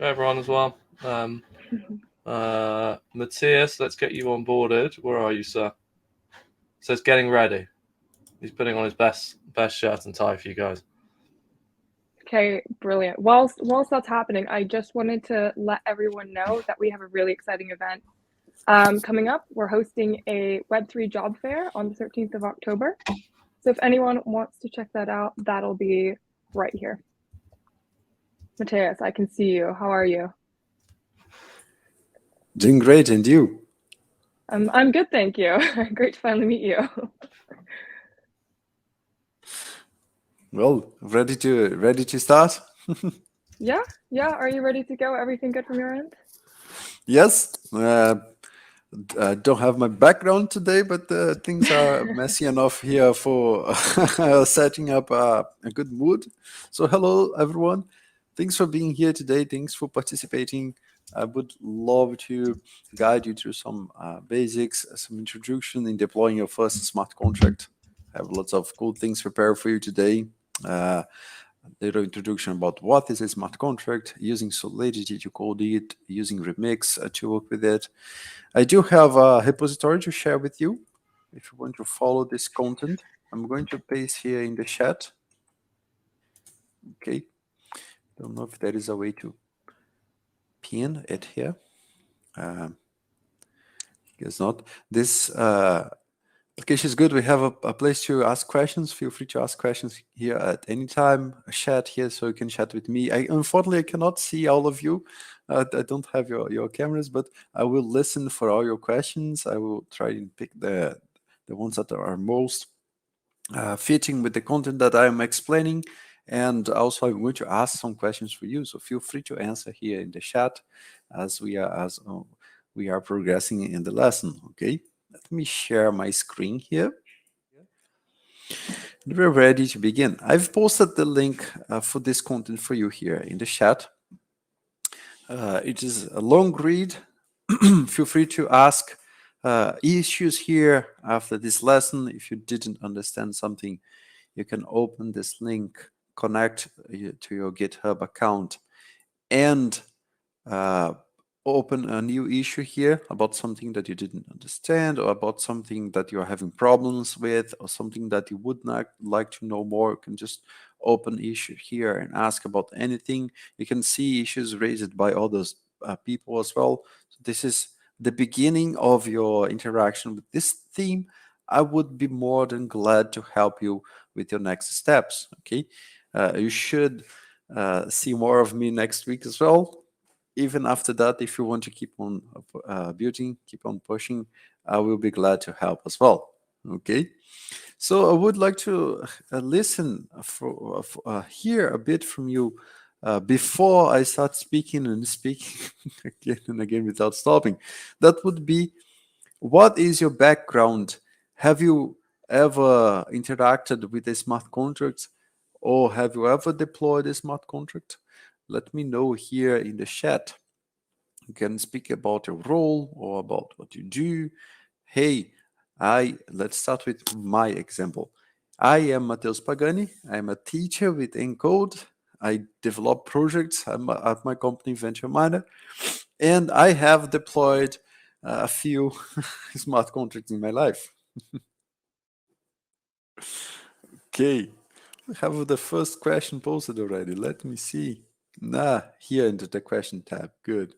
everyone as well. Matheus, let's get you onboarded. Where are you, sir? Says getting ready. He's putting on his best shirt and tie for you guys. Okay, brilliant. Whilst that's happening, I just wanted to let everyone know that we have a really exciting event coming up. We're hosting a Web3 job fair on the 13th of October. So if anyone wants to check that out, that'll be right here. Matheus, I can see you. How are you? Doing great, and you? I'm good, thank you. Great to finally meet you. Well, ready to start? Yeah. Are you ready to go? Everything good from your end? Yes. I don't have my background today, but things are messy enough here for setting up a good mood. So hello, everyone. Thanks for being here today. Thanks for participating. I would love to guide you through some basics, some introduction in deploying your first smart contract. I have lots of cool things prepared for you today. Little introduction about what is a smart contract, using Solidity to code it, using Remix to work with it. I do have a repository to share with you. If you want to follow this content, I'm going to paste here in the chat. Okay. Don't know if there is a way to pin it here. Guess not. This application is good. We have a place to ask questions. Feel free to ask questions here at any time. A chat here, so you can chat with me. Unfortunately, I cannot see all of you. I don't have your cameras, but I will listen for all your questions. I will try and pick the ones that are most fitting with the content that I am explaining. And also, I'm going to ask some questions for you. So feel free to answer here in the chat as we are progressing in the lesson. Okay. Let me share my screen here. We're ready to begin. I've posted the link for this content for you here in the chat. It is a long read. Feel free to ask issues here after this lesson. If you didn't understand something, you can open this link, connect to your GitHub account, and open a new issue here about something that you didn't understand, or about something that you're having problems with, or something that you would not like to know more. You can just open issue here and ask about anything. You can see issues raised by others people as well. So this is the beginning of your interaction with this theme. I would be more than glad to help you with your next steps. Okay, you should see more of me next week as well. Even after that, if you want to keep on building, keep on pushing, I will be glad to help as well. Okay, so I would like to listen for hear a bit from you before I start speaking and speaking again and again without stopping. That would be, what is your background? Have you ever interacted with a smart contract, or have you ever deployed a smart contract? Let me know here in the chat. You can speak about your role or about what you do. Hey, let's start with my example. I am Matheus Pagani. I'm a teacher with Encode. I develop projects at my company Venture Miner, and I have deployed a few smart contracts in my life. Okay, we have the first question posted already. Let me see. Here into the question tab. Good.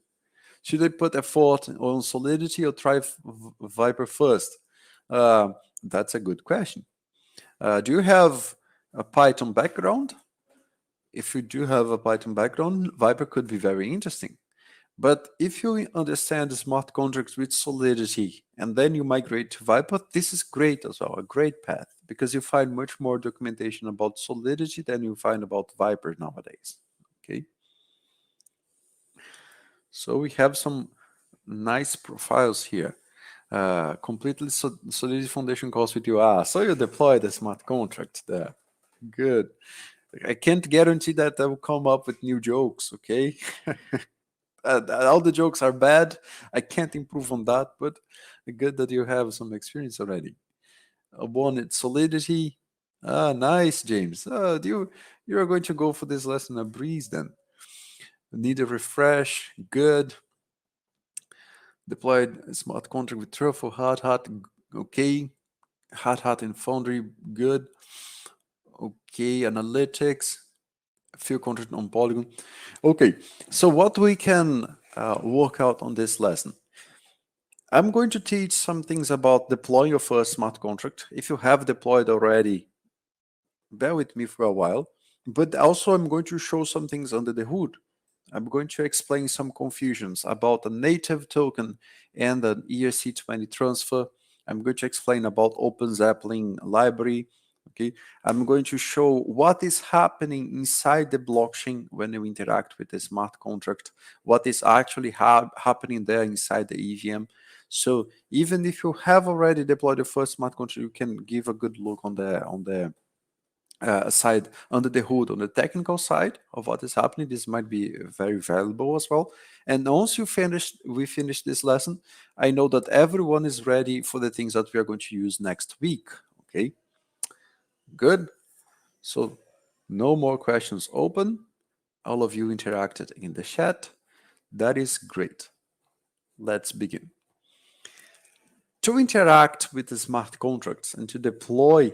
Should I put effort on Solidity or try Viper first? That's a good question. Do you have a Python background? If you do have a Python background, Viper could be very interesting. But if you understand the smart contracts with Solidity and then you migrate to Viper, this is great as well, a great path, because you find much more documentation about Solidity than you find about Viper nowadays. Okay. So we have some nice profiles here. Completely Solidity Foundation calls with you. So you deploy the smart contract there. Good. I can't guarantee that I will come up with new jokes, okay? All the jokes are bad. I can't improve on that, but good that you have some experience already. One, it's Solidity. Nice, James. You are going to go for this lesson a breeze then. Need a refresh, good. Deployed smart contract with truffle, hot, okay. Hot in Foundry, good. Okay, analytics, field contract on Polygon. Okay, so what we can work out on this lesson. I'm going to teach some things about deploying your first smart contract. If you have deployed already, bear with me for a while. But also I'm going to show some things under the hood. I'm going to explain some confusions about a native token and an ERC20 transfer. I'm going to explain about Open Zeppelin library. Okay, I'm going to show what is happening inside the blockchain when you interact with the smart contract, what is actually happening there inside the EVM. So even if you have already deployed the first smart contract, you can give a good look on the side under the hood, on the technical side of what is happening. This might be very valuable as well. And once we finish this lesson, I know that everyone is ready for the things that we are going to use next week. Okay, good. So no more questions open. All of you interacted in the chat. That is great. Let's begin. To interact with the smart contracts and to deploy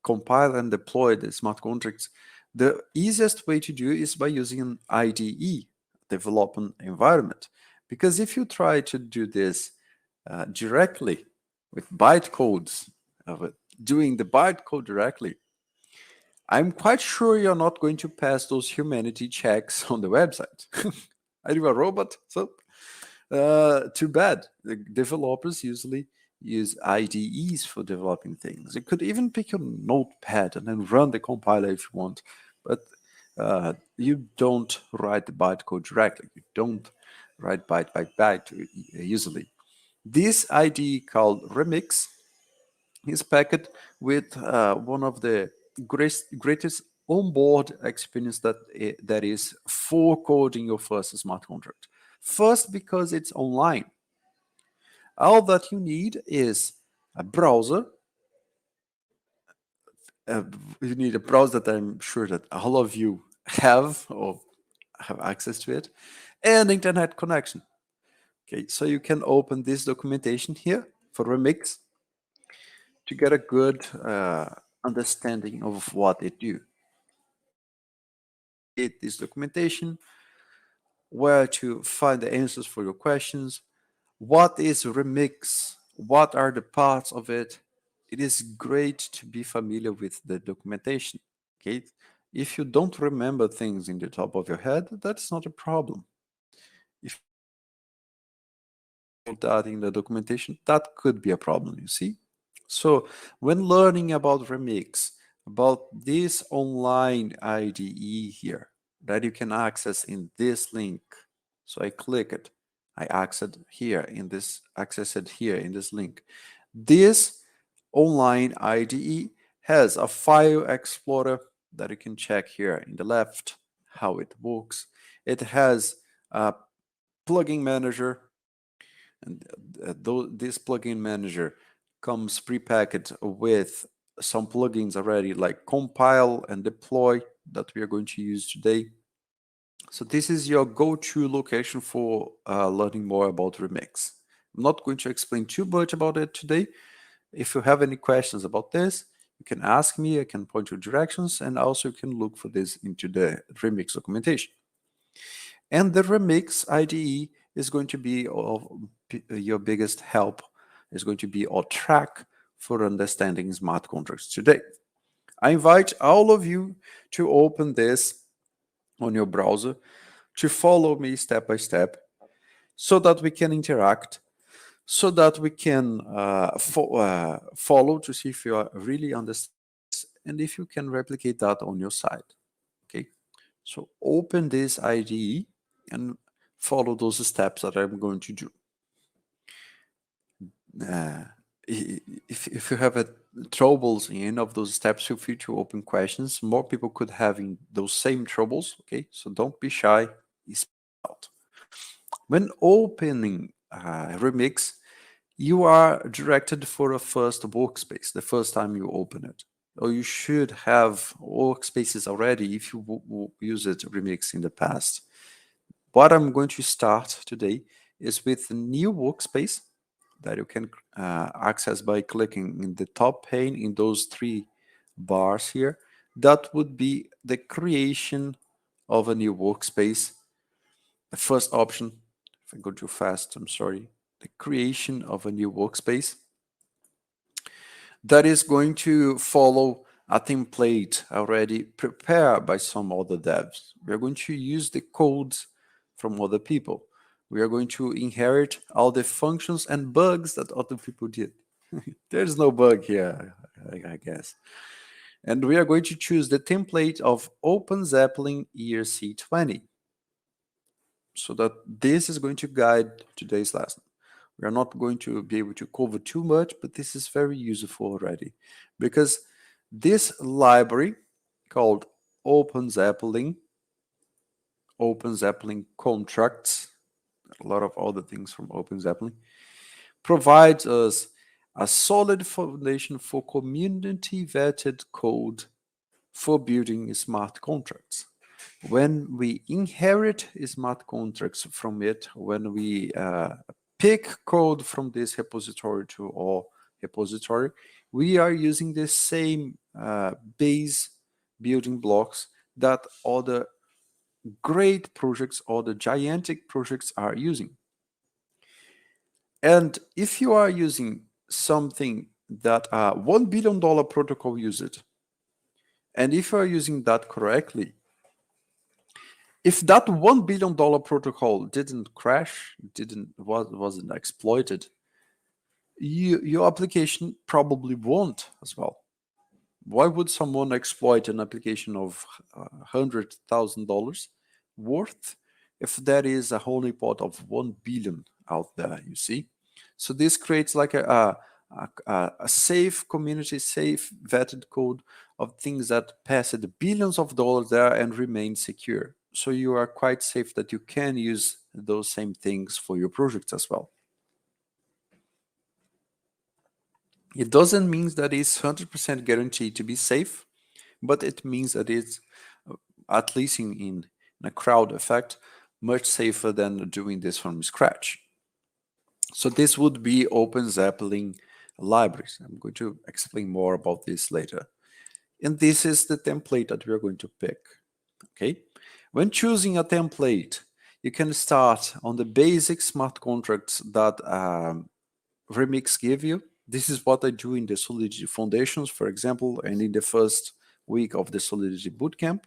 compile and deploy the smart contracts, the easiest way to do is by using an IDE, development environment. Because if you try to do this directly with bytecodes, doing the bytecode directly, I'm quite sure you're not going to pass those humanity checks on the website. Are you a robot? So too bad. The developers usually use IDEs for developing things. You could even pick your notepad and then run the compiler if you want, but you don't write the bytecode directly. You don't write byte by byte usually. This IDE called Remix is packed with one of the greatest onboard experience that is for coding your first smart contract. First, because it's online. All that you need is a browser. You need a browser that I'm sure that all of you have or have access to it, and internet connection. Okay, so you can open this documentation here for Remix to get a good understanding of what it do. This documentation, where to find the answers for your questions, what is Remix, what are the parts of it. It is great to be familiar with the documentation. Okay, if you don't remember things in the top of your head, that's not a problem. If that in the documentation, that could be a problem, you see. So when learning about Remix, about this online IDE here that you can access in this link, so I click it, I access it here in this link. This online IDE has a file explorer that you can check here in the left how it works. It has a plugin manager, and this plugin manager comes prepackaged with some plugins already, like compile and deploy, that we are going to use today. So this is your go-to location for learning more about Remix. I'm not going to explain too much about it today. If you have any questions about this, you can ask me, I can point you directions, and also you can look for this into the Remix documentation. And the Remix IDE is going to be your biggest help, is going to be our track for understanding smart contracts today. I invite all of you to open this on your browser, to follow me step by step, so that we can interact, so that we can follow to see if you are really understand, and if you can replicate that on your side. Okay, so open this IDE and follow those steps that I'm going to do. If you have troubles in any of those steps, feel free to open questions. More people could have those same troubles. Okay, so don't be shy. Speak out. When opening Remix, you are directed for a first workspace the first time you open it. or you should have workspaces already if you used Remix in the past. What I'm going to start today is with a new workspace that you can access by clicking in the top pane in those 3 bars here. That would be the creation of a new workspace. The first option, if I go too fast, I'm sorry, the creation of a new workspace that is going to follow a template already prepared by some other devs. We are going to use the codes from other people. We are going to inherit all the functions and bugs that other people did. There's no bug here, I guess. And we are going to choose the template of OpenZeppelin ERC20. So that this is going to guide today's lesson. We are not going to be able to cover too much, but this is very useful already, because this library called OpenZeppelin contracts, a lot of other things from OpenZeppelin, provides us a solid foundation for community vetted code for building smart contracts. When we inherit smart contracts from it, when we pick code from this repository to our repository, we are using the same base building blocks that other great projects or the gigantic projects are using. And if you are using something that a $1 billion protocol used, and if you are using that correctly, if that $1 billion protocol didn't crash, wasn't exploited, your application probably won't as well. Why would someone exploit an application of $100,000 worth if there is a honeypot of 1 billion out there, you see? So this creates like a safe community, safe vetted code of things that passed billions of dollars there and remain secure. So you are quite safe that you can use those same things for your projects as well. It doesn't mean that it's 100% guaranteed to be safe, but it means that it's, at least in a crowd effect, much safer than doing this from scratch. So this would be OpenZeppelin libraries. I'm going to explain more about this later. And this is the template that we're going to pick. Okay. When choosing a template, you can start on the basic smart contracts that Remix give you. This is what I do in the Solidity Foundations, for example, and in the first week of the Solidity Bootcamp.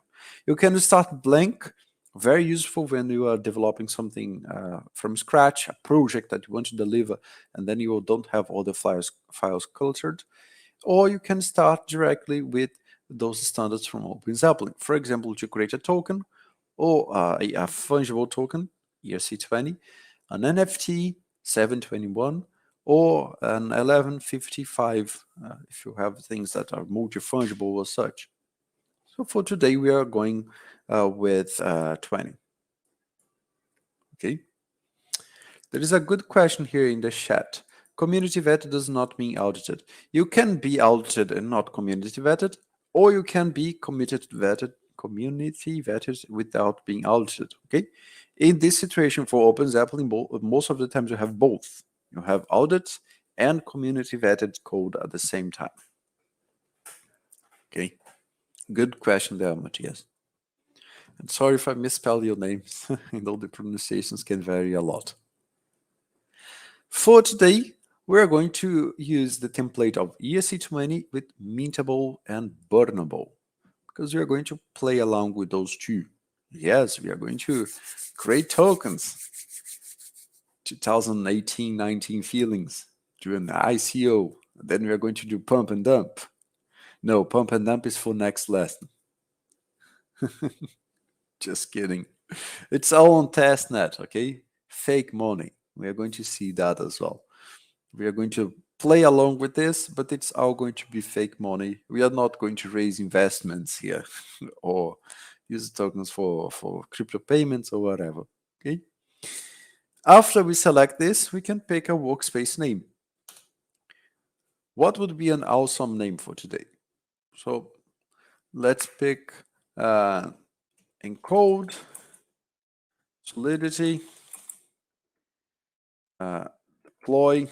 You can start blank, very useful when you are developing something from scratch, a project that you want to deliver, and then you don't have all the files cultured. Or you can start directly with those standards from OpenZeppelin. For example, to create a token or a fungible token, ERC20, an NFT, 721, or an 1155 if you have things that are multi-fungible or such. So for today, we are going with 20. Okay. There is a good question here in the chat. Community vetted does not mean audited. You can be audited and not community vetted, or you can be community vetted without being audited. Okay. In this situation for OpenZeppelin, most of the times you have both. You have audits and community vetted code at the same time. Okay. Good question there, Matheus. And sorry if I misspell your names. I know the pronunciations can vary a lot. For today, we're going to use the template of ERC20 with mintable and burnable, because we are going to play along with those two. Yes, we are going to create tokens. 2018-19 feelings during the ICO. Then we are going to do pump and dump. No, pump and dump is for next lesson. Just kidding. It's all on Testnet, okay? Fake money. We are going to see that as well. We are going to play along with this, but it's all going to be fake money. We are not going to raise investments here or use tokens for crypto payments or whatever, okay? After we select this, we can pick a workspace name. What would be an awesome name for today? So let's pick Encode, Solidity, deploy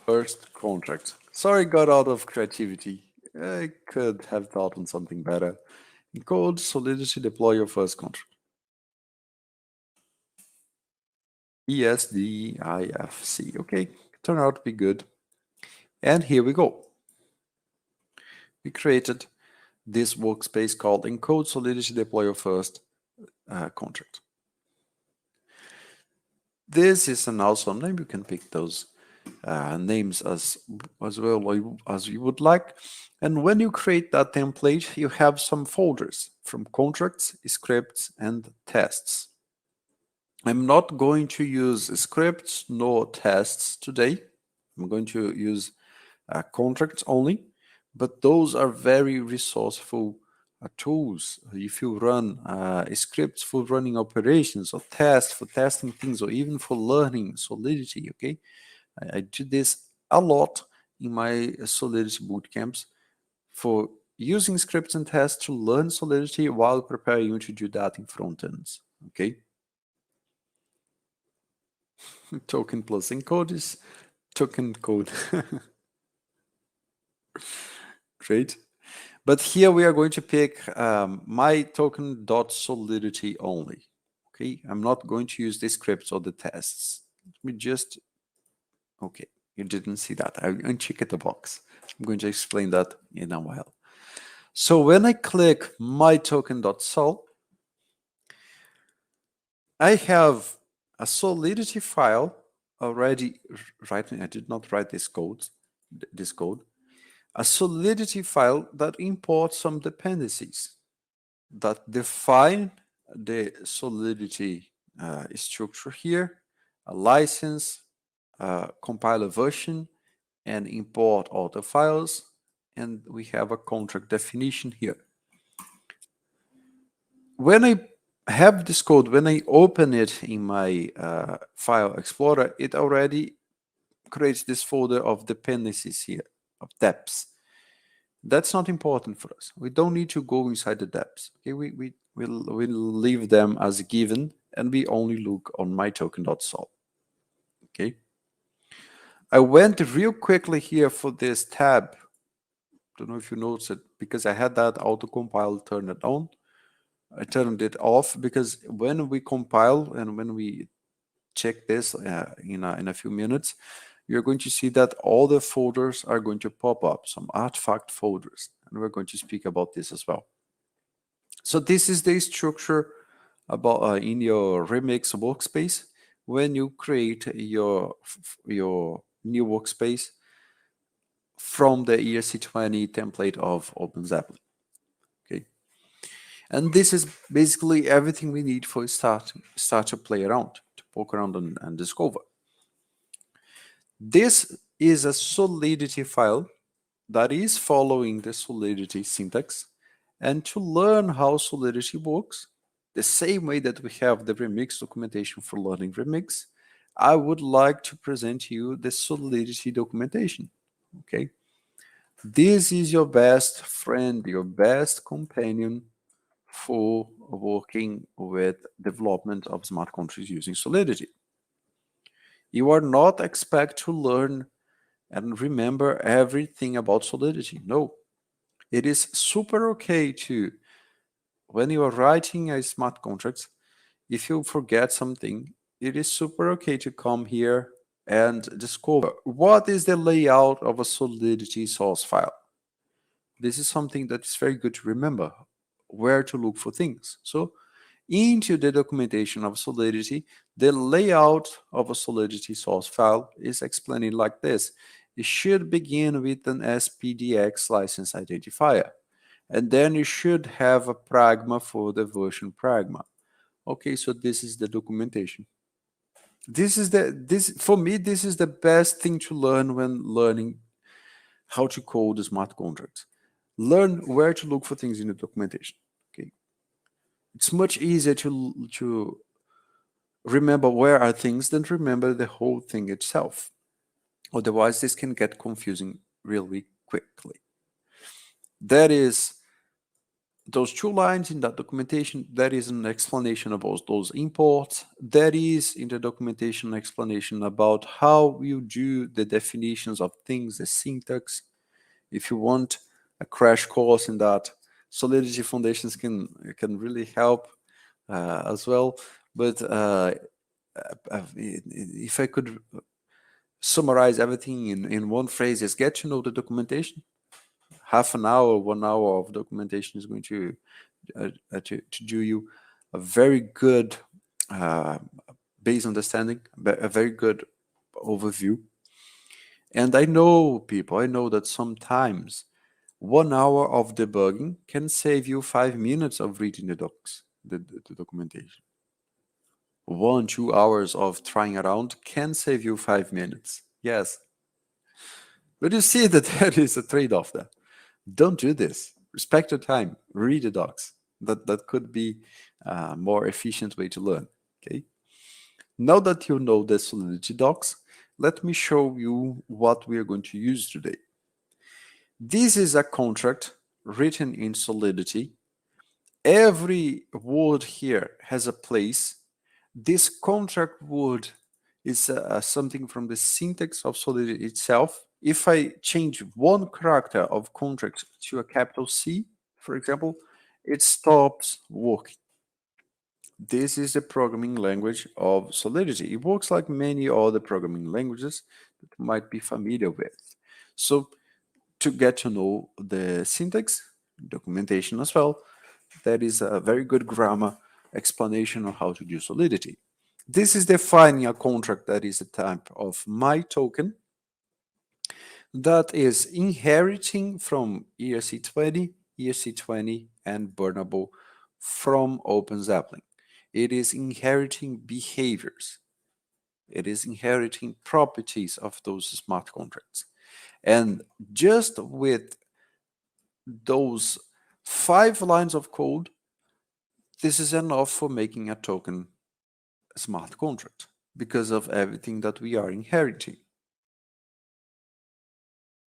first contract. Sorry, got out of creativity. I could have thought on something better. Encode, Solidity, deploy your first contract. ESDIFC. Okay, turned out to be good. And here we go. We created this workspace called Encode Solidity Deploy Your First contract. This is an awesome name. You can pick those names as well as you would like. And when you create that template, you have some folders from contracts, scripts, and tests. I'm not going to use scripts nor tests today. I'm going to use contracts only, but those are very resourceful tools. If you run scripts for running operations or tests for testing things or even for learning Solidity, okay? I did this a lot in my Solidity bootcamps for using scripts and tests to learn Solidity while preparing you to do that in front ends, okay? Token plus encode is token code. Great. But here we are going to pick my token.solidity only. Okay, I'm not going to use the scripts or the tests. Let me just, okay, you didn't see that. I unchecked the box. I'm going to explain that in a while. So when I click my token.sol, I have a Solidity file already written. I did not write this code, a Solidity file that imports some dependencies that define the Solidity structure here, a license, compiler version, and import all the files, and we have a contract definition here. When I have this code, when I open it in my file explorer, it already creates this folder of dependencies here, of depths. That's not important for us. We don't need to go inside the depths. Okay, we'll leave them as a given, and we only look on my token.sol. Okay. I went real quickly here for this tab. Don't know if you noticed it, because I had that autocompile turned it on. I turned it off because when we compile and when we check this in a few minutes, you're going to see that all the folders are going to pop up, some artifact folders, and we're going to speak about this as well. So this is the structure about in your Remix workspace when you create your new workspace from the ERC20 template of OpenZeppelin. Okay, and this is basically everything we need for start to play around, to poke around and discover. This is a Solidity file that is following the Solidity syntax. And to learn how Solidity works, the same way that we have the Remix documentation for learning Remix, I would like to present to you the Solidity documentation. Okay, this is your best friend, your best companion for working with development of smart contracts using Solidity. You are not expected to learn and remember everything about Solidity. No, it is super okay to, when you are writing a smart contract, if you forget something, it is super okay to come here and discover what is the layout of a Solidity source file. This is something that is very good to remember, where to look for things. So into the documentation of Solidity, the layout of a Solidity source file is explained like this. It should begin with an SPDX license identifier, and then you should have a pragma for the version pragma. Okay, so this is the documentation. For me, this is the best thing to learn when learning how to code smart contracts. Learn where to look for things in the documentation. Okay, it's much easier to remember where are things than remember the whole thing itself. Otherwise, this can get confusing really quickly. That is those 2 lines in that documentation. That is an explanation about those imports. That is in the documentation explanation about how you do the definitions of things, the syntax. If you want a crash course in that, Solidity Foundations can really help as well. But if I could summarize everything in one phrase, is get to know the documentation. Half an hour, 1 hour of documentation is going to do you a very good base understanding, a very good overview. And I know that sometimes 1 hour of debugging can save you 5 minutes of reading the docs, the documentation. 1-2 hours of trying around can save you 5 minutes. Yes. But you see that there is a trade-off there. Don't do this. Respect your time. Read the docs. That could be a more efficient way to learn. Okay. Now that you know the Solidity docs, let me show you what we are going to use today. This is a contract written in Solidity. Every word here has a place. This contract word is something from the syntax of Solidity itself. If I change one character of contract to a capital C, for example, it stops working. This is the programming language of Solidity. It works like many other programming languages that you might be familiar with. So to get to know the syntax, documentation as well, that is a very good grammar explanation of how to do Solidity. This is defining a contract that is a type of my token that is inheriting from ERC20, ERC20, and Burnable from OpenZeppelin. It is inheriting behaviors. It is inheriting properties of those smart contracts. And just with those 5 lines of code, this is enough for making a token a smart contract because of everything that we are inheriting.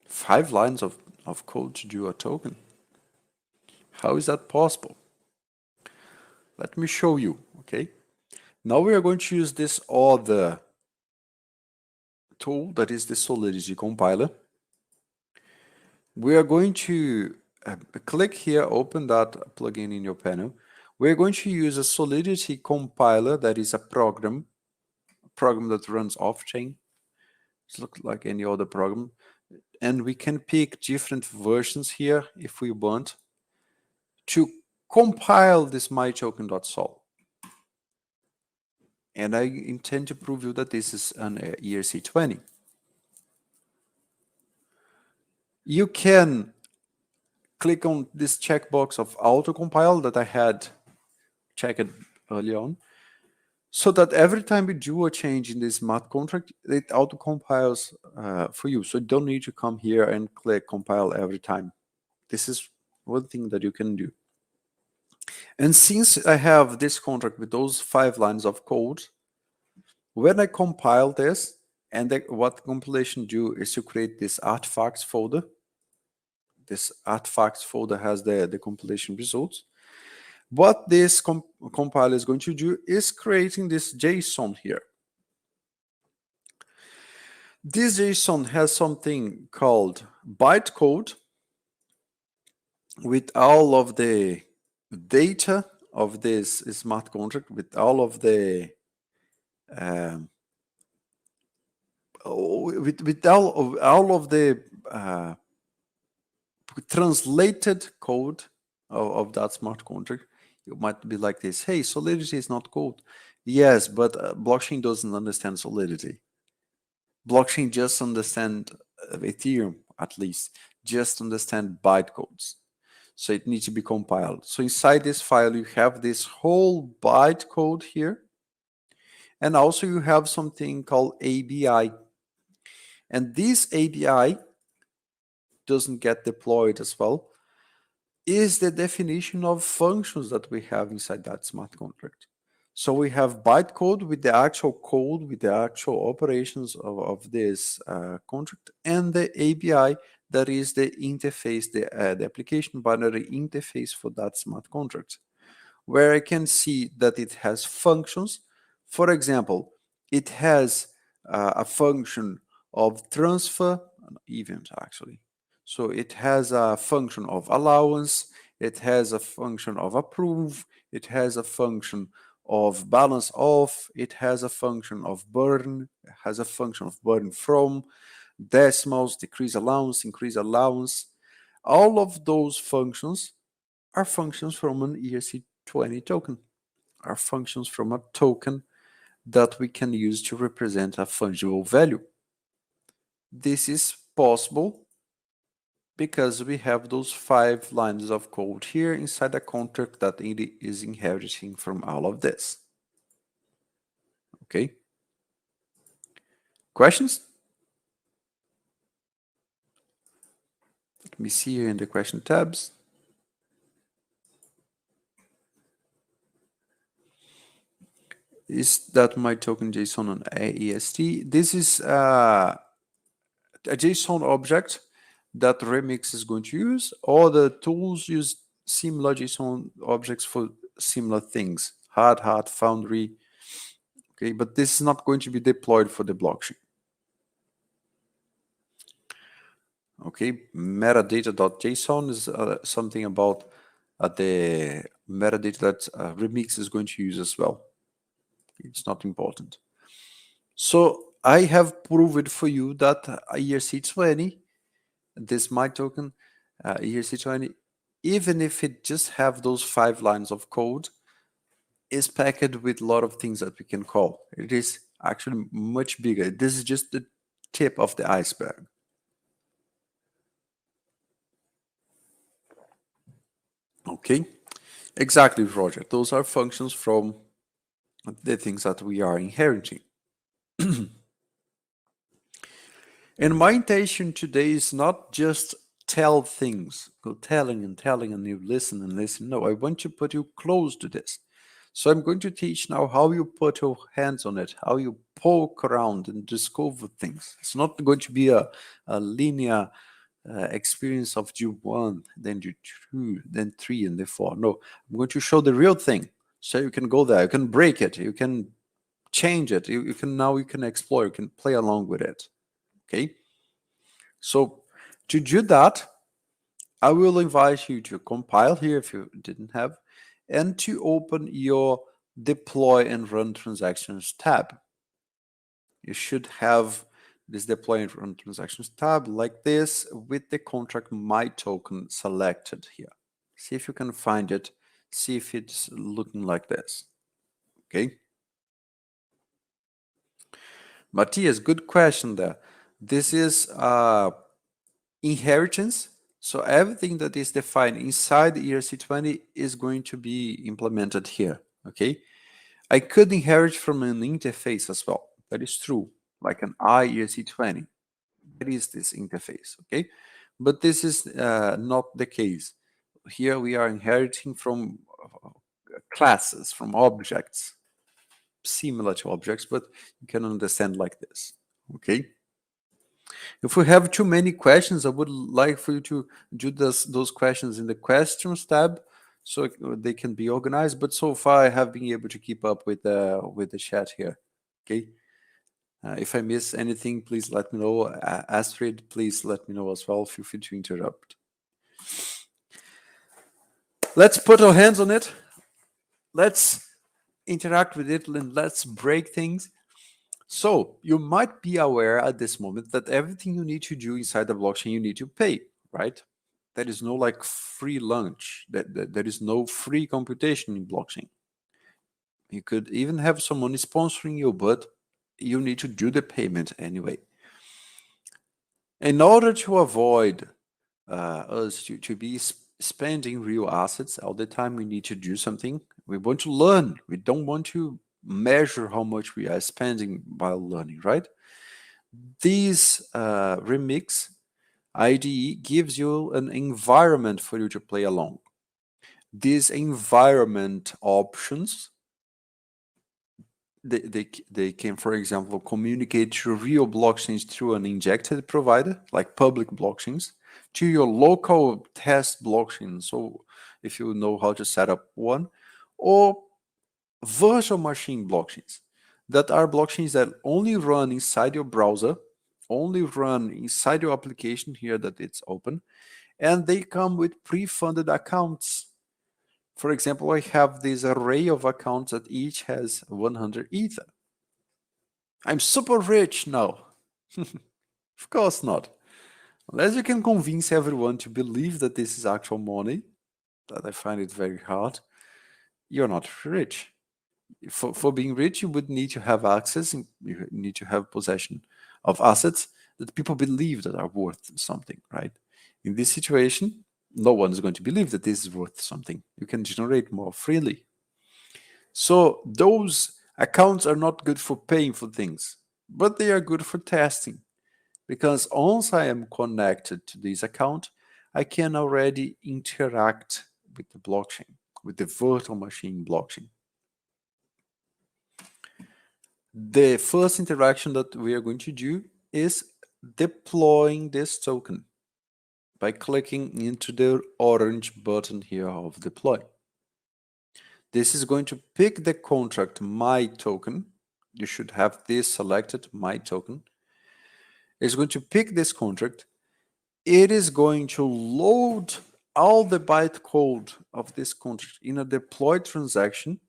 5 lines of code to do a token. How is that possible? Let me show you, okay? Now we are going to use this other tool that is the Solidity compiler. We are going to click here, open that plugin in your panel. We're going to use a Solidity compiler that is a program that runs off-chain. It looks like any other program. And we can pick different versions here if we want to compile this mytoken.sol. And I intend to prove you that this is an ERC20. You can click on this checkbox of auto-compile that I had checked early on, so that every time you do a change in this smart contract, it auto-compiles for you. So you don't need to come here and click compile every time. This is one thing that you can do. And since I have this contract with those 5 lines of code, when I compile this, and what compilation do is to create this artifacts folder. This artifacts folder has the compilation results. What this compiler is going to do is creating this JSON here. This JSON has something called bytecode with all of the data of this smart contract, with all of the with all of the translated code of that smart contract. You might be like this: hey, Solidity is not code. Yes, but blockchain doesn't understand Solidity. Blockchain just understand Ethereum, at least, just understand bytecodes. So it needs to be compiled. So inside this file, you have this whole bytecode here. And also you have something called ABI. And this ABI doesn't get deployed as well, is the definition of functions that we have inside that smart contract. So we have bytecode with the actual code, with the actual operations of this contract, and the API that is the interface, the application binary interface for that smart contract, where I can see that it has functions. For example, it has a function of transfer, an event actually. So it has a function of allowance, it has a function of approve, it has a function of balance off, it has a function of burn, it has a function of burn from, decimals, decrease allowance, increase allowance. All of those functions are functions from an ERC20 token, are functions from a token that we can use to represent a fungible value. This is possible because we have those 5 lines of code here inside a contract that is inheriting from all of this. Okay? Questions? Let me see here in the question tabs. Is that my token JSON on AEST? This is a JSON object that Remix is going to use. All the tools use similar JSON objects for similar things. Hard Hat, Foundry. Okay, but this is not going to be deployed for the blockchain. Okay, metadata.json is something about the metadata that Remix is going to use as well. It's not important. So I have proved for you that ERC20, this my token, ERC20, even if it just have those 5 lines of code, is packed with a lot of things that we can call. It is actually much bigger. This is just the tip of the iceberg. Okay, exactly, Roger. Those are functions from the things that we are inheriting. And my intention today is not just tell things, go telling and you listen and listen. No, I want to put you close to this. So I'm going to teach now how you put your hands on it, how you poke around and discover things. It's not going to be a linear experience of do 1, then do 2, then 3, and then 4. No, I'm going to show the real thing. So you can go there, you can break it, you can change it, you can explore, you can play along with it. Okay? So to do that, I will invite you to compile here if you didn't have, and to open your deploy and run transactions tab. You should have this deploy and run transactions tab like this with the contract my token selected here. See if you can find it. See if it's looking like this. Okay. Matthias, good question there. This is inheritance. So everything that is defined inside the ERC20 is going to be implemented here. Okay. I could inherit from an interface as well. That is true, like an ERC20. That is this interface, okay? But this is not the case. Here we are inheriting from classes, from objects, similar to objects, but you can understand like this, okay? If we have too many questions, I would like for you to do those questions in the questions tab so they can be organized. But so far, I have been able to keep up with the chat here. Okay. If I miss anything, please let me know. Astrid, please let me know as well. Feel free to interrupt. Let's put our hands on it. Let's interact with it and let's break things. So you might be aware at this moment that everything you need to do inside the blockchain, you need to pay, right? There is no like free lunch. There is no free computation in blockchain. You could even have someone sponsoring you, but you need to do the payment anyway. In order to avoid us to be spending real assets all the time, we need to do something. We want to learn. We don't want to measure how much we are spending while learning, right? This Remix IDE gives you an environment for you to play along. These environment options they can, for example, communicate to real blockchains through an injected provider, like public blockchains, to your local test blockchain. So if you know how to set up one, or virtual machine blockchains that are blockchains that only run inside your browser, only run inside your application here that it's open, and they come with pre-funded accounts. For example, I have this array of accounts that each has 100 Ether. I'm super rich now. Of course not. Unless you can convince everyone to believe that this is actual money, that I find it very hard, you're not rich. For being rich, you would need to have access, and you need to have possession of assets that people believe that are worth something, right? In this situation, no one is going to believe that this is worth something. You can generate more freely. So those accounts are not good for paying for things, but they are good for testing. Because once I am connected to this account, I can already interact with the blockchain, with the virtual machine blockchain. The first interaction that we are going to do is deploying this token by clicking into the orange button here of deploy. This is going to pick the contract my token. You should have this selected, my token. It's going to pick this contract. It is going to load all the bytecode of this contract in a deployed transaction.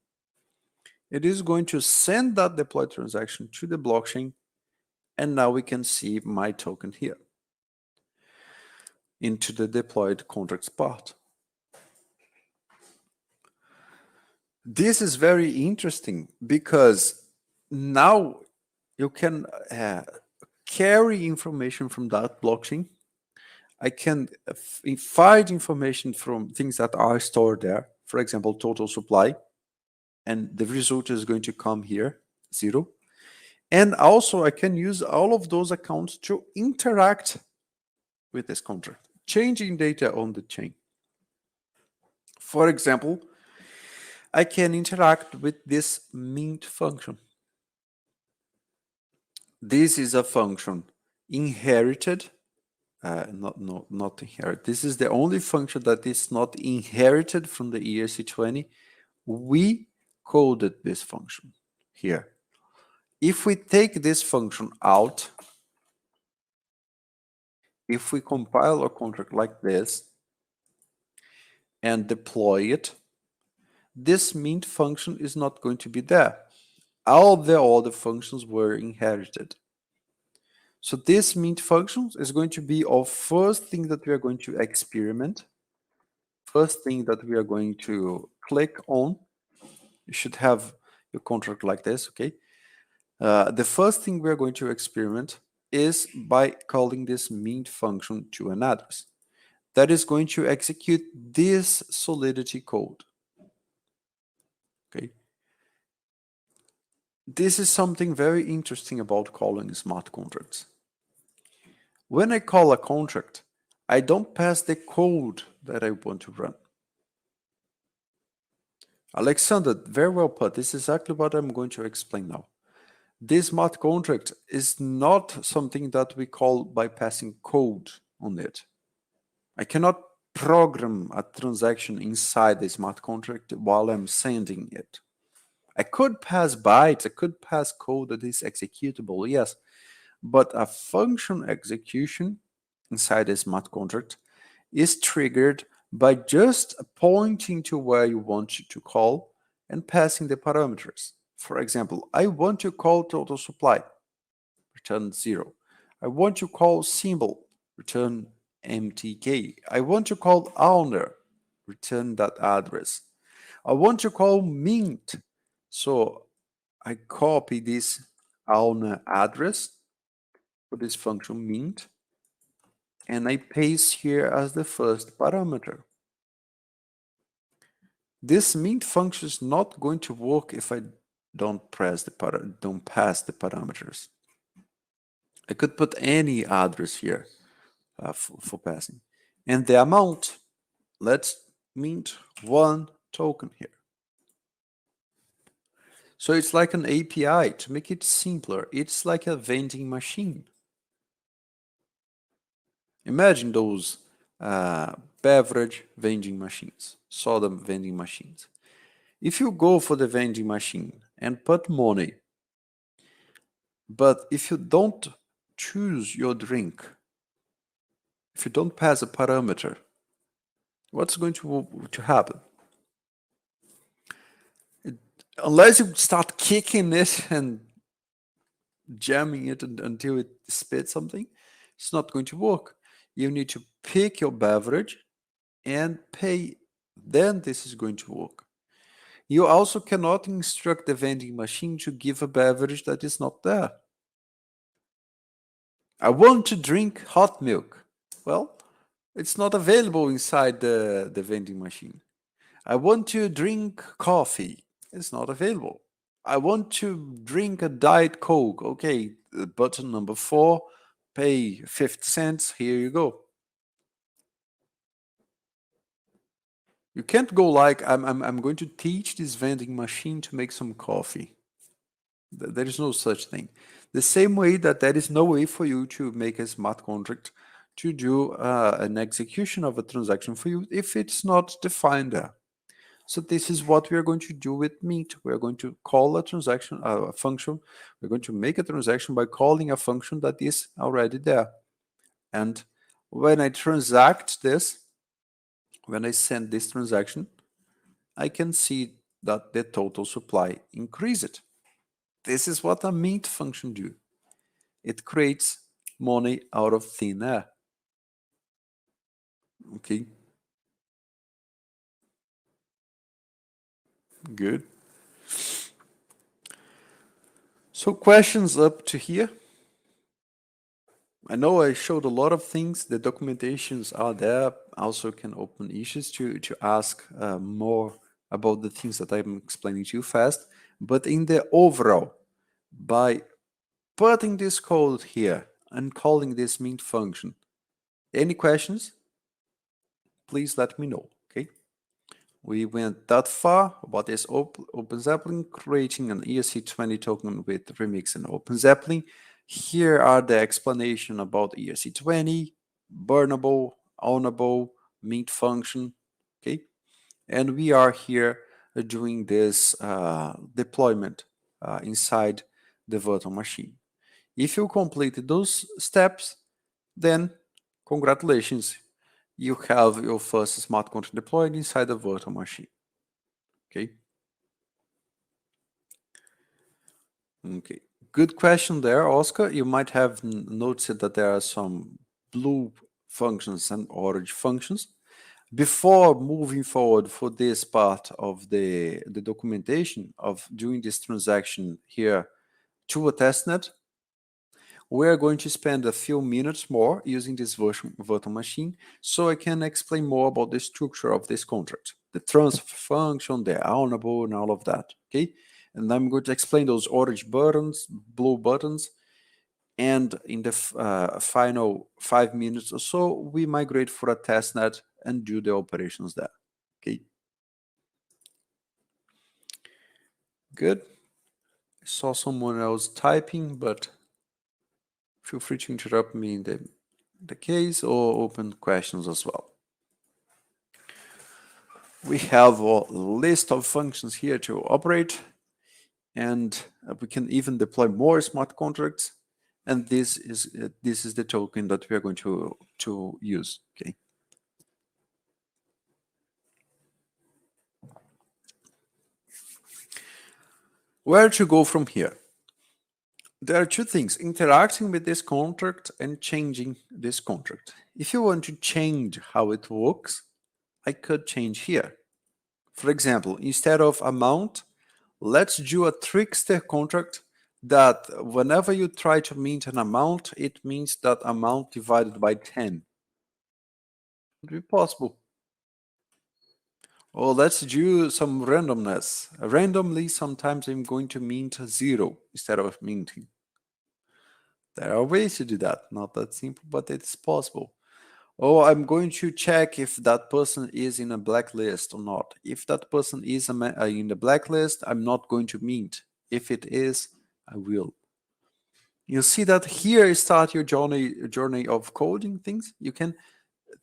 It is going to send that deployed transaction to the blockchain, and now we can see my token here into the deployed contracts part. This is very interesting because now you can carry information from that blockchain. I can find information from things that are stored there, for example, total supply, and the result is going to come here, 0. And also I can use all of those accounts to interact with this contract, changing data on the chain. For example, I can interact with this mint function. This is a function inherited, not inherited. This is the only function that is not inherited from the ERC20. We coded this function here. If we take this function out, if we compile a contract like this and deploy it, this mint function is not going to be there. All the other functions were inherited. So this mint function is going to be our first thing that we are going to experiment. First thing that we are going to click on. You should have your contract like this, okay? The first thing we are going to experiment is by calling this mint function to an address. That is going to execute this Solidity code. Okay. This is something very interesting about calling smart contracts. When I call a contract, I don't pass the code that I want to run. Alexander, very well put. This is exactly what I'm going to explain now. This smart contract is not something that we call by passing code on it. I cannot program a transaction inside the smart contract while I'm sending it. I could pass bytes, I could pass code that is executable, yes, but a function execution inside a smart contract is triggered by just pointing to where you want to call and passing the parameters. For example, I want to call total supply, return 0. I want to call symbol, return MTK. I want to call owner, return that address. I want to call mint, so I copy this owner address for this function mint, and I paste here as the first parameter. This mint function is not going to work if I don't pass the parameters. I could put any address here for passing. And the amount, let's mint 1 token here. So it's like an API. To make it simpler, it's like a vending machine. Imagine those beverage vending machines, soda vending machines. If you go for the vending machine and put money, but if you don't choose your drink, if you don't pass a parameter, what's going to happen? Unless you start kicking it and jamming it until it spits something, it's not going to work. You need to pick your beverage and pay. Then this is going to work. You also cannot instruct the vending machine to give a beverage that is not there. I want to drink hot milk. Well, it's not available inside the vending machine. I want to drink coffee. It's not available. I want to drink a Diet Coke. Okay, button number 4, pay 50 cents. Here you go. You can't go like, I'm going to teach this vending machine to make some coffee. There is no such thing. The same way that there is no way for you to make a smart contract to do an execution of a transaction for you if it's not defined there. So this is what we are going to do with Mint. We are going to call a transaction, a function. We're going to make a transaction by calling a function that is already there. And when I transact this, when I send this transaction, I can see that the total supply increased. This is what a Mint function do. It creates money out of thin air. Okay. Good. So questions up to here? I know I showed a lot of things. The documentations are there. Also can open issues to ask more about the things that I'm explaining to you fast. But in the overall, by putting this code here and calling this Mint function, any questions? Please let me know, okay? We went that far about this Open Zeppelin, creating an ERC20 token with Remix and Open Zeppelin. Here are the explanation about ERC20, burnable, ownable, Mint function, okay? And we are here doing this deployment inside the virtual machine. If you completed those steps, then congratulations, you have your first smart contract deployed inside the virtual machine. Okay. Okay. Good question there, Oscar. You might have noticed that there are some blue functions and orange functions. Before moving forward for this part of the documentation of doing this transaction here to a testnet, we're going to spend a few minutes more using this virtual machine so I can explain more about the structure of this contract, the transfer function, the ownable, and all of that, okay? And I'm going to explain those orange buttons, blue buttons, and in the final 5 minutes or so, we migrate for a testnet and do the operations there, okay? Good. I saw someone else typing, but feel free to interrupt me in the case or open questions as well. We have a list of functions here to operate, and we can even deploy more smart contracts. And this is the token that we are going to use. Okay. Where to go from here? There are two things: interacting with this contract and changing this contract. If you want to change how it works, I could change here. For example, instead of amount, let's do a trickster contract that whenever you try to mint an amount, it means that amount divided by 10. Would be possible. Or let's do some randomness. Randomly, sometimes I'm going to mint 0 instead of minting. There are ways to do that. Not that simple, but it's possible. Oh, I'm going to check if that person is in a blacklist or not. If that person is in the blacklist, I'm not going to mint. If it is, I will. You see that here start your journey of coding things. You can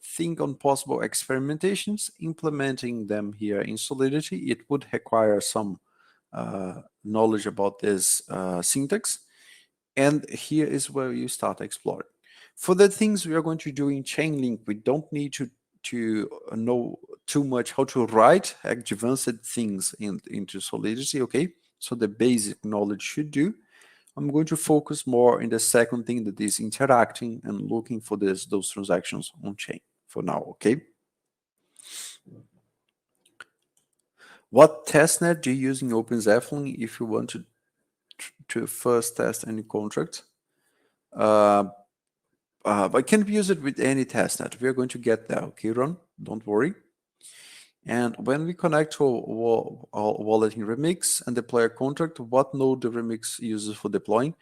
think on possible experimentations, implementing them here in Solidity. It would require some knowledge about this syntax. And here is where you start exploring. For the things we are going to do in Chainlink, we don't need to know too much how to write advanced things into Solidity, okay? So the basic knowledge should do. I'm going to focus more in the second thing, that is interacting and looking for those transactions on chain for now, okay? What testnet do you use in OpenZeppelin if you want to first test any contract? I can use it with any testnet. We are going to get there, okay, Ron? Don't worry. And when we connect to our wallet in Remix and deploy a contract, what node the Remix uses for deploying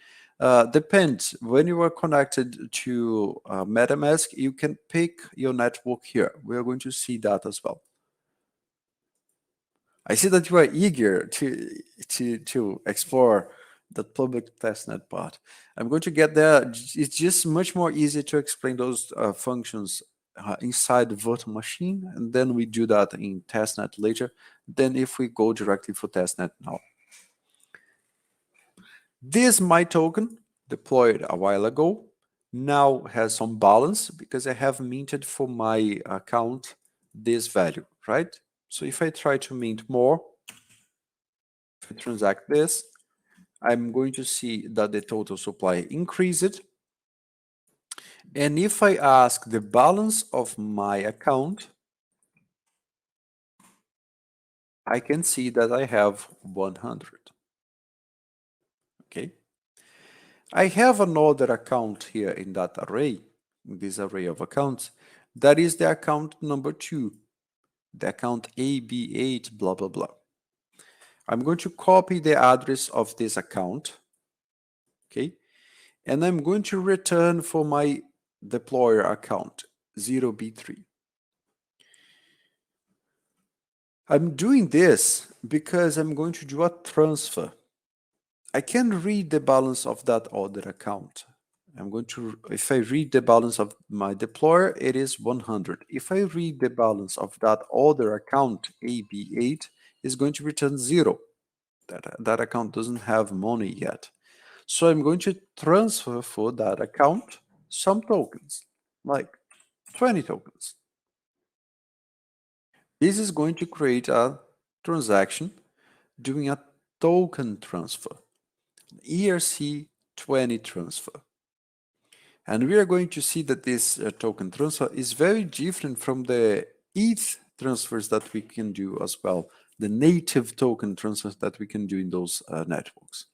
depends. When you are connected to MetaMask, you can pick your network here. We are going to see that as well. I see that you are eager to explore the public testnet part. I'm going to get there. It's just much more easy to explain those functions inside the virtual machine, and then we do that in testnet later, than if we go directly for testnet now. This my token deployed a while ago now has some balance because I have minted for my account this value, right? So if I try to mint more, if I transact this, I'm going to see that the total supply increased. And if I ask the balance of my account, I can see that I have 100. Okay. I have another account here in that array, in this array of accounts. That is the account number 2, the account AB8, blah, blah, blah. I'm going to copy the address of this account. Okay. And I'm going to return for my deployer account 0B3. I'm doing this because I'm going to do a transfer. I can read the balance of that other account. I'm going to, if I read the balance of my deployer, it is 100. If I read the balance of that other account, AB8, is going to return 0. That account doesn't have money yet. So I'm going to transfer for that account some tokens, like 20 tokens. This is going to create a transaction doing a token transfer, ERC20 transfer. And we are going to see that this token transfer is very different from the ETH transfers that we can do as well, the native token transfers that we can do in those networks.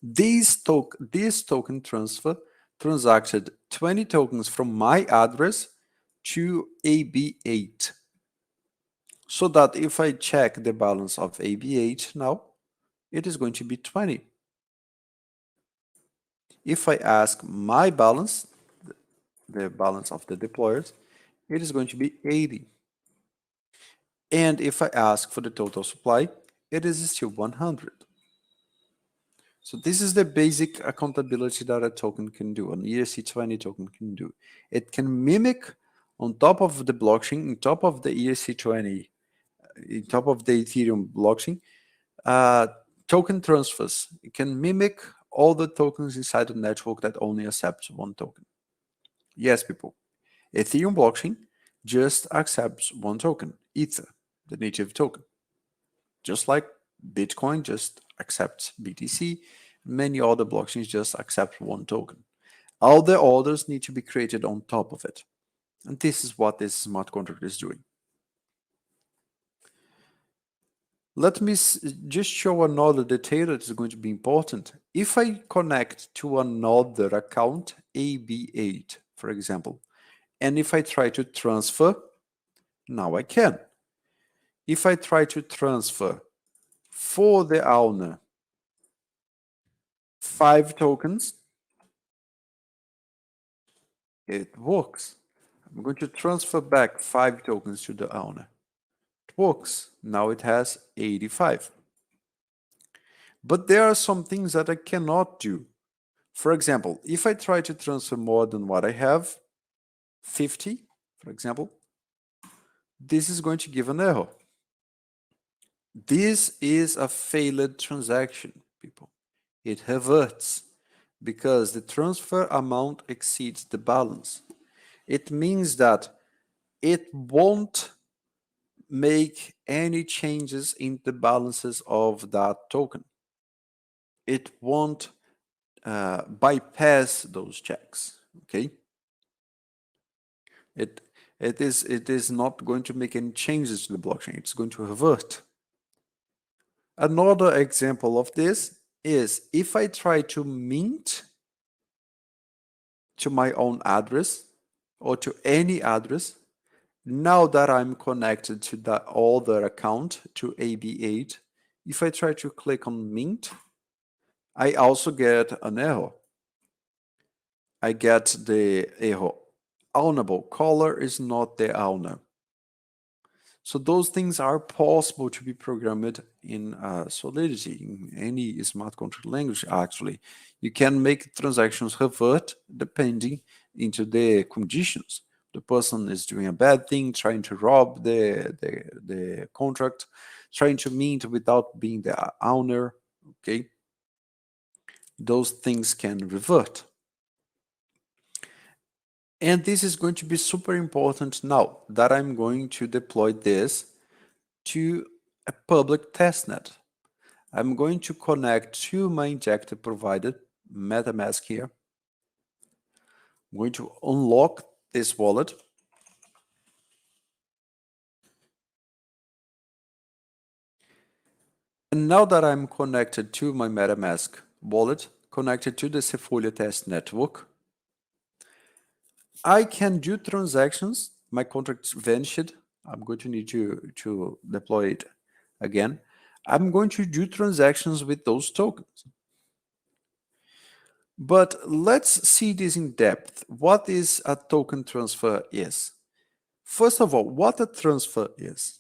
This token transfer transacted 20 tokens from my address to AB8. So that if I check the balance of AB8 now, it is going to be 20. If I ask my balance, the balance of the deployers, it is going to be 80. And if I ask for the total supply, it is still 100. So this is the basic accountability that a token can do, an ERC20 token can do. It can mimic on top of the blockchain, on top of the ERC20, on top of the Ethereum blockchain, token transfers. It can mimic all the tokens inside the network that only accepts one token. Yes, people. Ethereum blockchain just accepts one token, Ether, the native token. Just like Bitcoin just accepts BTC, many other blockchains just accept one token. All the others need to be created on top of it. And this is what this smart contract is doing. Let me just show another detail that is going to be important. If I connect to another account, AB8, for example, and if I try to transfer, now I can. If I try to transfer for the owner 5 tokens, it works. I'm going to transfer back 5 tokens to the owner. It works. Now it has 85. But there are some things that I cannot do. For example, if I try to transfer more than what I have, 50, for example, this is going to give an error. This is a failed transaction, people. It reverts because the transfer amount exceeds the balance. It means that it won't make any changes in the balances of that token. It won't bypass those checks. Okay. It is not going to make any changes to the blockchain. It's going to revert. Another example of this is if I try to mint to my own address or to any address, now that I'm connected to that other account, to AB8, if I try to click on mint, I also get an error. I get the error. Ownable caller is not the owner. So those things are possible to be programmed in Solidity, in any smart contract language, actually. You can make transactions revert depending into the conditions. The person is doing a bad thing, trying to rob the contract, trying to mint without being the owner, okay? Those things can revert. And this is going to be super important now that I'm going to deploy this to a public testnet. I'm going to connect to my injector provided MetaMask here. I'm going to unlock this wallet. And now that I'm connected to my MetaMask wallet, connected to the Sefolia test network, I can do transactions. My contract vanished. I'm going to need to deploy it again. I'm going to do transactions with those tokens. But let's see this in depth. What is a token transfer is? First of all, what a transfer is.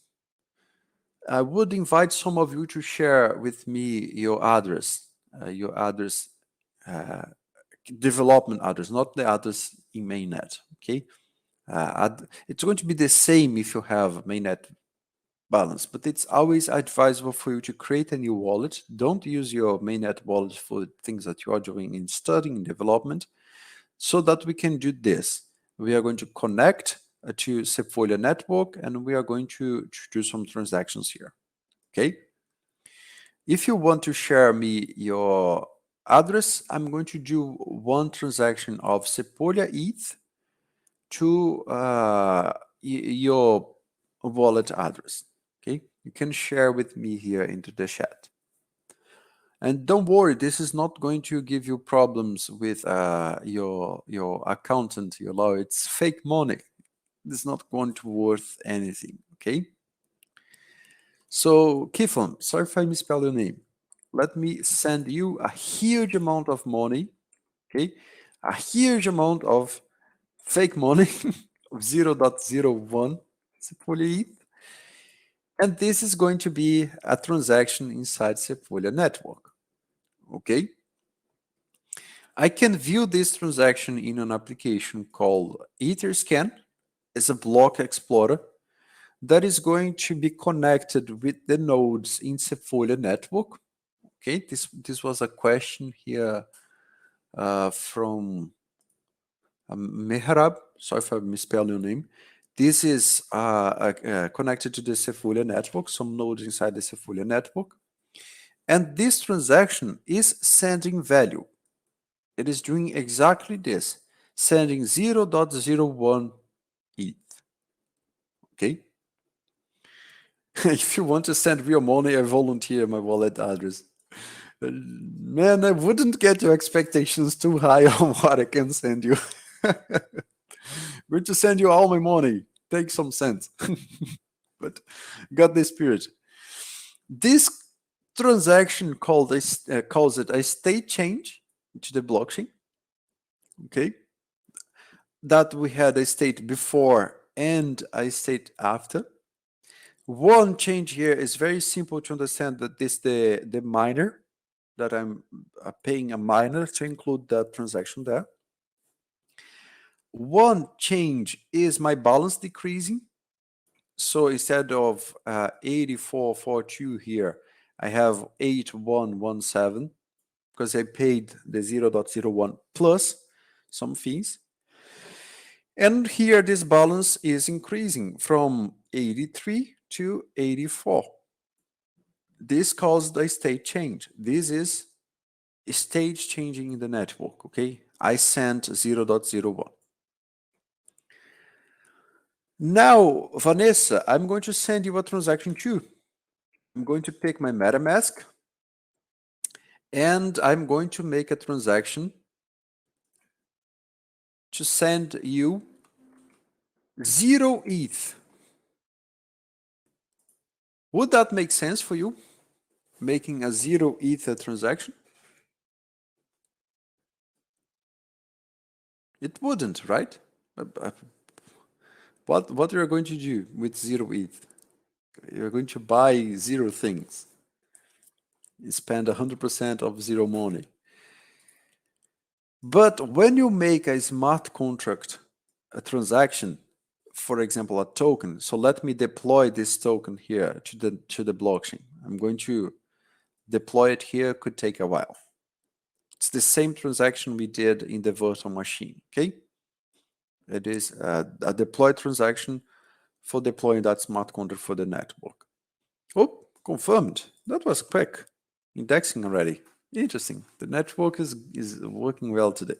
I would invite some of you to share with me your address, development address, not the address in mainnet, okay? It's going to be the same if you have mainnet balance, but it's always advisable for you to create a new wallet. Don't use your mainnet wallet for things that you are doing in studying and development, so that we can do this. We are going to connect to Sefolia network, and we are going to do some transactions here, okay? If you want to share me your address, I'm going to do one transaction of Sefolia ETH to your wallet address. Okay, you can share with me here into the chat. And don't worry, this is not going to give you problems with your accountant, your lawyer. It's fake money. It's not going to worth anything. Okay. So Kifon, sorry if I misspell your name. Let me send you a huge amount of money. Okay, a huge amount of fake money of 0.01 Sefolia ETH. And this is going to be a transaction inside Sefolia network. Okay. I can view this transaction in an application called Etherscan. It's a block explorer that is going to be connected with the nodes in Sefolia network. Okay, this was a question here from Mehrab. Sorry if I misspelled your name. This is connected to the Sefolia network, some nodes inside the Sefolia network. And this transaction is sending value. It is doing exactly this, sending 0.01 ETH. Okay? If you want to send real money, I volunteer my wallet address. Man, I wouldn't get your expectations too high on what I can send you. I'm going to send you all my money. Take some sense. But got the spirit. This transaction calls it a state change to the blockchain. Okay. That we had a state before and a state after. One change here is very simple to understand, that this the miner. that I'm paying a miner to include that transaction there. One change is my balance decreasing. So instead of 8442 here, I have 8117 because I paid the 0.01 plus some fees. And here this balance is increasing from 83 to 84. This caused a state change. This is state changing in the network, okay? I sent 0.01. Now, Vanessa, I'm going to send you a transaction too. I'm going to pick my MetaMask and I'm going to make a transaction to send you 0 ETH. Would that make sense for you? Making a 0 ETH transaction? It wouldn't, right? What you're going to do with 0 ETH? You're going to buy 0 things. You spend 100% of 0 money. But when you make a smart contract, a transaction, for example, a token, so let me deploy this token here to the blockchain. I'm going to deploy it here, could take a while. It's the same transaction we did in the virtual machine, okay? It is a deploy transaction for deploying that smart contract for the network. Oh, confirmed. That was quick. Indexing already. Interesting. The network is working well today.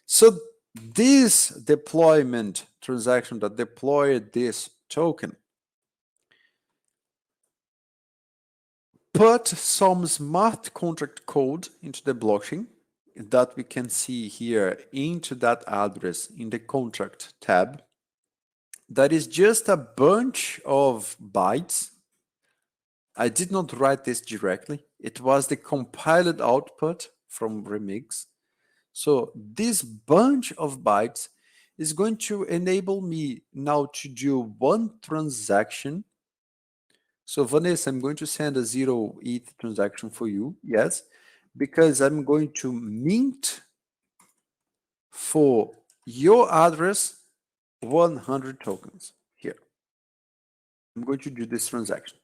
So this deployment transaction that deployed this token put some smart contract code into the blockchain that we can see here into that address in the contract tab. That is just a bunch of bytes. I did not write this directly. It was the compiled output from Remix. So this bunch of bytes is going to enable me now to do one transaction. So Vanessa, I'm going to send a 0 ETH transaction for you, yes, because I'm going to mint for your address 100 tokens here. I'm going to do this transaction.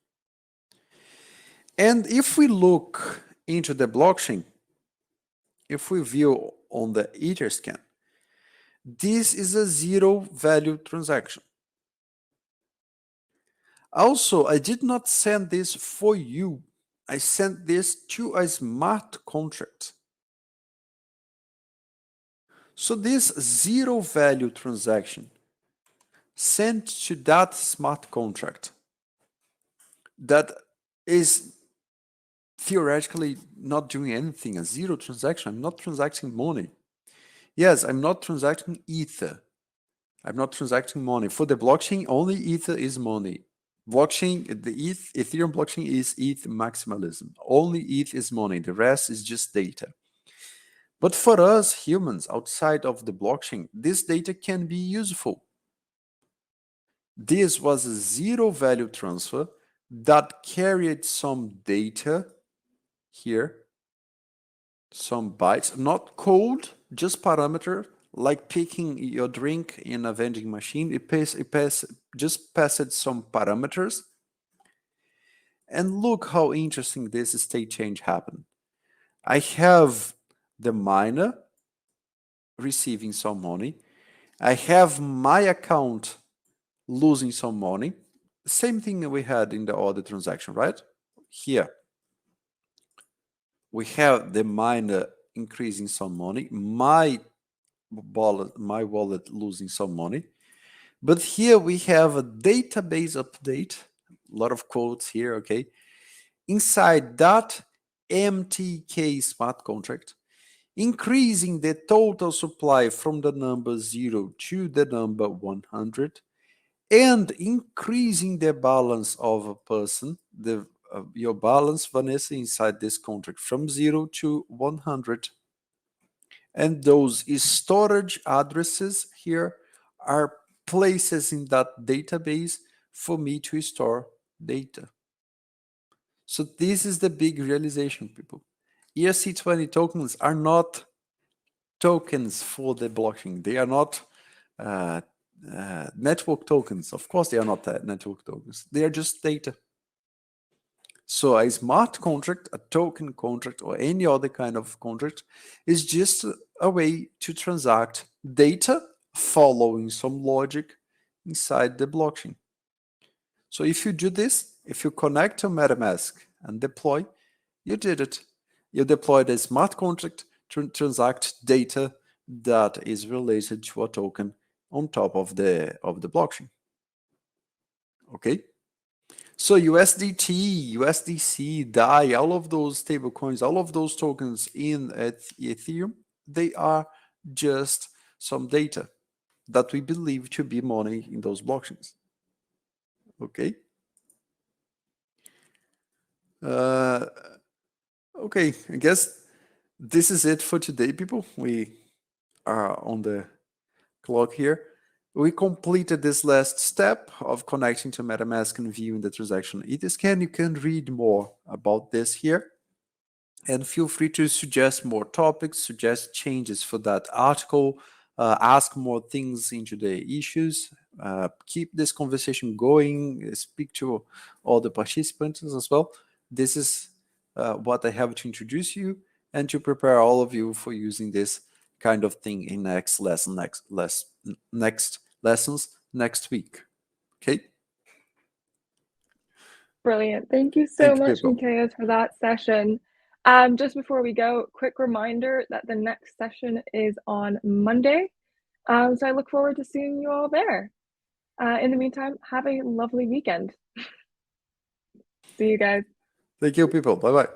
And if we look into the blockchain, if we view on the Etherscan, this is a 0 value transaction. Also, I did not send this for you. I sent this to a smart contract. So this 0 value transaction sent to that smart contract that is theoretically not doing anything, a 0 transaction. I'm not transacting money. Yes, I'm not transacting Ether. I'm not transacting money. For the blockchain, only Ether is money. Blockchain, the Ethereum blockchain is ETH maximalism. Only ETH is money. The rest is just data. But for us humans outside of the blockchain, this data can be useful. This was a 0 value transfer that carried some data here, some bytes, not code, just parameter, like picking your drink in a vending machine. Just passed some parameters. And look how interesting this state change happened. I have the miner receiving some money. I have my account losing some money. Same thing we had in the other transaction, right? Here, we have the miner increasing some money, my wallet losing some money. But here we have a database update, a lot of quotes here, okay? Inside that MTK smart contract, increasing the total supply from the number 0 to the number 100, and increasing the balance of a person, your balance, Vanessa, inside this contract from 0 to 100. And those storage addresses here are places in that database for me to store data. So this is the big realization, people. ERC20 tokens are not tokens for the blockchain. They are not network tokens. Of course, they are not network tokens. They are just data. So a smart contract, a token contract, or any other kind of contract is just a way to transact data following some logic inside the blockchain. So if you do this, if you connect to MetaMask and deploy, you did it. You deployed a smart contract to transact data that is related to a token on top of the blockchain. Okay. So USDT, USDC, DAI, all of those stablecoins, all of those tokens in Ethereum, they are just some data that we believe to be money in those blockchains. Okay. Okay, I guess this is it for today, people. We are on the clock here. We completed this last step of connecting to MetaMask and viewing the transaction Etherscan. You can read more about this here. And feel free to suggest more topics, suggest changes for that article, ask more things into the issues, keep this conversation going, speak to all the participants as well. This is what I have to introduce you and to prepare all of you for using this kind of thing in next lessons next week. Okay. Brilliant. Thank you so much, Matheus, for that session. Just before we go, quick reminder that the next session is on Monday. So I look forward to seeing you all there. In the meantime, have a lovely weekend. See you guys. Thank you, people. Bye-bye.